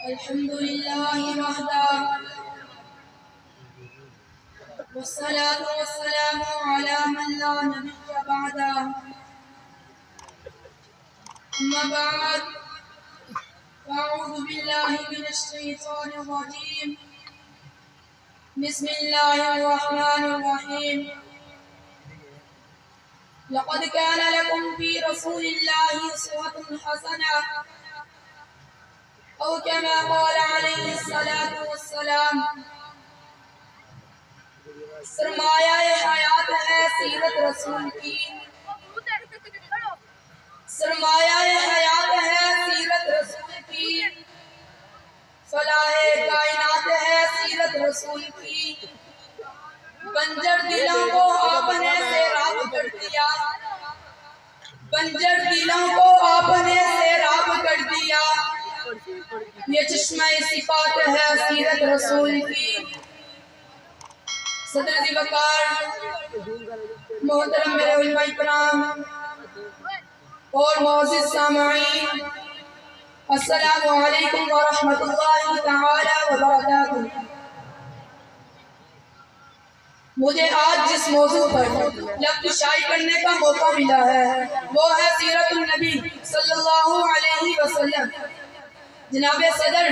الحمد لله وحده والصلاة والسلام على من لا نبي بعده أما بعد فأعوذ بالله من الشيطان الرجيم بسم الله الرحمن الرحيم لقد كان لكم في رسول الله أسوة حسنة أو كما قال عليه الصلاة والسلام سرمایہ حیات ہے سیرت رسول کی، سرمایہ حیات ہے سیرت رسول کی، فلاح کائنات ہے سیرت رسول کی۔ بنجر دلوں کو آپ نے سیراب کر دیا، بنجر دلوں کو آپ نے سیراب کر دیا۔ یہ چشمہ صفات ہے سیرت رسول کی۔ صدر ذی وقار محترم میرے علماء کرام اور معزز سامعین، السلام علیکم ورحمۃ اللہ تعالی وبرکاتہ۔ مجھے آج جس موضوع پر لفظ شائع کرنے کا موقع ملا ہے وہ ہے سیرت النبی صلی اللہ علیہ وسلم۔ جناب صدر،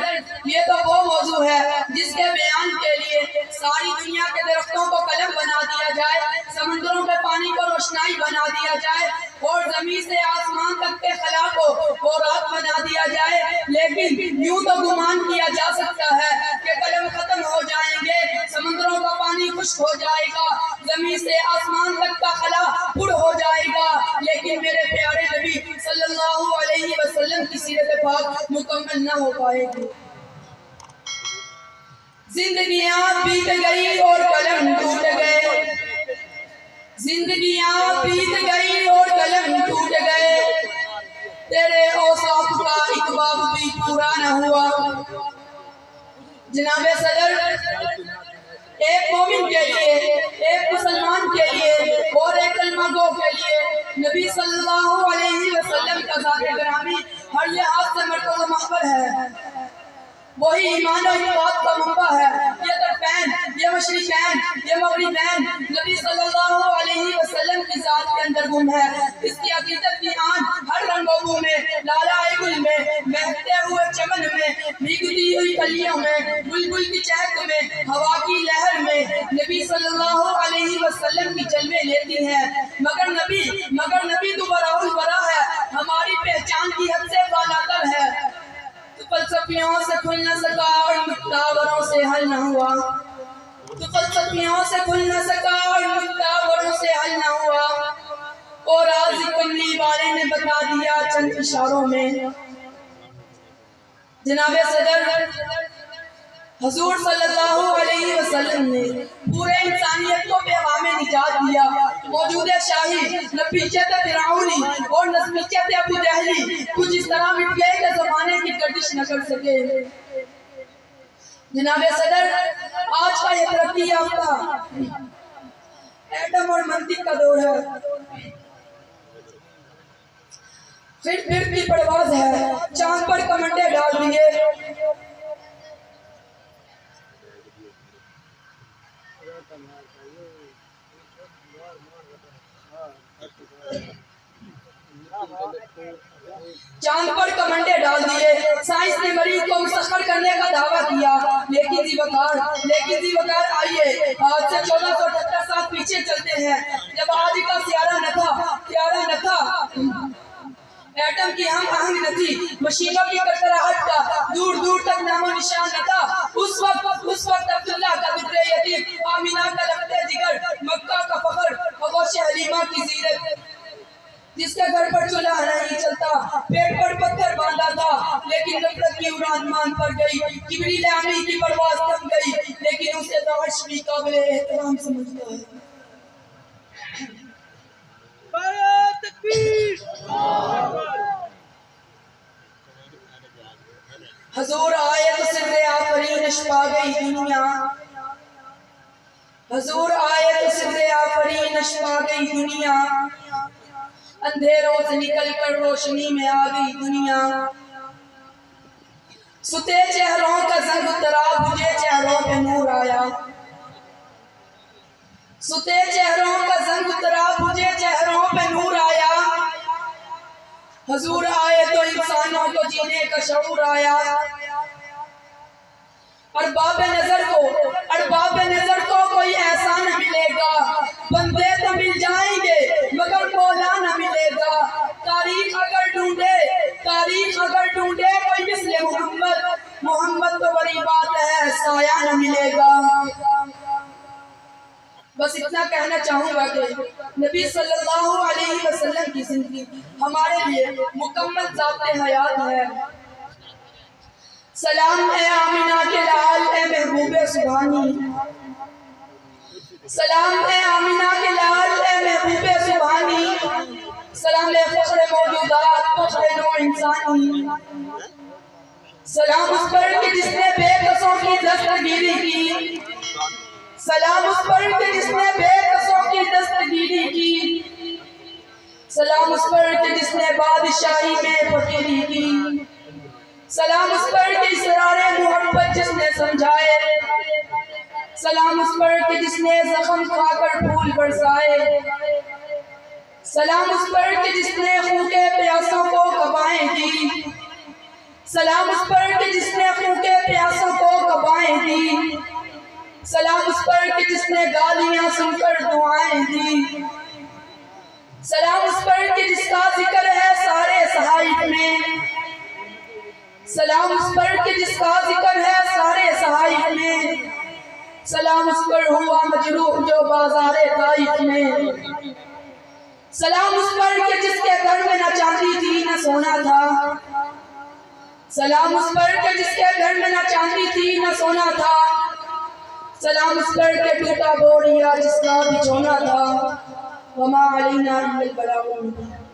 یہ تو وہ موضوع ہے جس کے بیان کے لیے ساری دنیا کے درختوں کو قلم بنا دیا جائے، سمندروں کے پانی کو روشنائی بنا دیا جائے اور زمین سے آسمان تک کے خلا کو وہ رات بنا دیا جائے، لیکن یوں تو گمان کیا جا سکتا ہے کہ قلم ختم ہو جائیں گے، سمندروں کا پانی خشک ہو جائے گا، زمین سے آسمان تک کا خلا پر ہو جائے گا، لیکن میرے پیارے نبی صلی اللہ علیہ وسلم کی سیرت پاک مکمل نہ ہو پائے گی۔ زندگیاں بیت گئی اور قلم ٹوٹ گئے، زندگیاں بیت گئی اور قلم ٹوٹ گئے، تیرے اوصاف کا ایک باب بھی پورا نہ ہوا۔ جناب صدر، ایک مومن کے لیے، ایک مسلمان کے لیے اور ایک کلمہ گو کے لیے نبی صلی اللہ علیہ وسلم کا ذات گرامی ہر لحاظ سے مرتبہ محور ہے، وہی ایمان و اعتقاد کا منبع ہے۔ یہ طرفین، یہ مشرقین، یہ مغربین نبی صلی اللہ علیہ وسلم کی ذات کے اندر گم ہے۔ اس کی عقیدت کی آن ہر رنگ و بو میں، لالائے گل میں، مہکتے ہوئے چمن میں، بھیگتی ہوئی کلیوں میں، بلبل کی چہک میں، ہوا کی لہر میں نبی صلی اللہ علیہ وسلم کی جلوے لیتی ہے۔ مگر نبی تو براء البراء ہے، ہماری پہچان کی حد سے بالاتر ہے۔ تو فلسفیوں سے کھل نہ سکا اور مکتابروں سے حل نہ ہوا، تو فلسفیوں سے کھل نہ سکا اور مکتابروں سے حل نہ ہوا، اور راز کملی والے نے بتا دیا چند اشاروں میں۔ جناب صدر، حضور صلی اللہ علیہ وسلم نے پورے انسانیت کو پیغام نجات دیا۔ موجود شاہی، نفیچت فرعونی اور نسمیچت ابو جہلی کچھ اس طرح مٹ گئے کہ زمانے کی گردش نہ کر سکے۔ جناب صدر، آج کا یہ ترقی یافتہ ایٹم اور منطق کا دور ہے، پھر کی پرواز ہے، چاند پر کمنڈے ڈال دیے۔ چاند پر کمنڈے ڈال دیے، سائنس نے مریض کو مسخر کرنے کا دعویٰ کیا، لیکن ذی وقار آئیے آج سے 1478 سال پیچھے چلتے ہیں، جب آج کا سیارہ نہ تھا، ایٹم کی ہم آہنگ نہ تھی، مشینوں کی کڑکڑاہٹ کا دور دور تک نام و نشان نہ تھا۔ اس وقت عبداللہ کا دکھ یتیم، آمینہ کا لختے جگر، مکہ کا فخر، آغوش حلیمہ کی زیرت، جس کے گھر پر چولہا نہیں چلتا، پیٹ پر پتھر باندھا تھا، لیکن نفرت کی اڑان مان پر گئی، کبری لامی کی پرواز تھم گئی، لیکن اسے تو عرش بھی قابل احترام سمجھتا ہے۔ حضور آئے تو سر آفرین اشپا گئی دنیا، حضور آئے تو سر آفرین اشپا گئی دنیا، اندھیروں سے نکل کر روشنی میں آ گئی دنیا۔ ستے چہروں کا زنگ اترا بجھے چہروں پہ نور آیا ستے چہروں کا زنگ اترا بجھے چہروں پہ نور آیا حضور آئے تو انسانوں کو جینے کا شعور آیا ارباب نظر کو کوئی ایسا نہ ملے گا بندے تو مل جائیں گے مگر مولا نہ ملے گا تاریخ اگر ڈھونڈے کوئی مثل محمد تو بڑی بات ہے سایہ نہ ملے گا بس اتنا کہنا چاہوں گا کہ نبی صلی اللہ علیہ وسلم کی زندگی ہمارے لیے مکمل ضابط حیات ہے سلام اے آمینہ کے لال اے محبوب سبحانی سلام اے آمینہ کے لال اے محبوب سبحانی سلام اے فخر موجودات فخر نوع انسانی سلام اس پر کہ جس نے بے کسوں کی دستگیری کی سلام اس پر کہ جس نے بے کسوں کی دستگیری کی سلام اس پر کہ جس نے بادشاہی میں فقیری کی سلام اس پر کہ اسرار محبت جس نے سمجھائے سلام اس پر کہ جس نے زخم کھا کر پھول برسائے سلام اس پر کہ جس نے خون کے پیاسوں کو کبائیں دی سلام اس پر کہ جس نے خون کے پیاسوں کو کبائیں دی سلام اس پر کہ جس نے گالیاں سن کر دعائیں دی سلام اس پر کہ جس کا ذکر ہے سارے صحائف میں سلام اس پر کہ جس کا ذکر ہے سارے صحائف میں سلام اس پر ہوا مجروح جو بازار طائف میں سلام اس پر کہ جس کے گھر میں نہ چاندی تھی نہ سونا تھا سلام اس پر کہ جس کے گھر میں نہ چاندی تھی نہ سونا تھا سلام اس پر کہ ٹوٹا بوریا جس کا بچھونا تھا وما علینا الا البلاغ المبین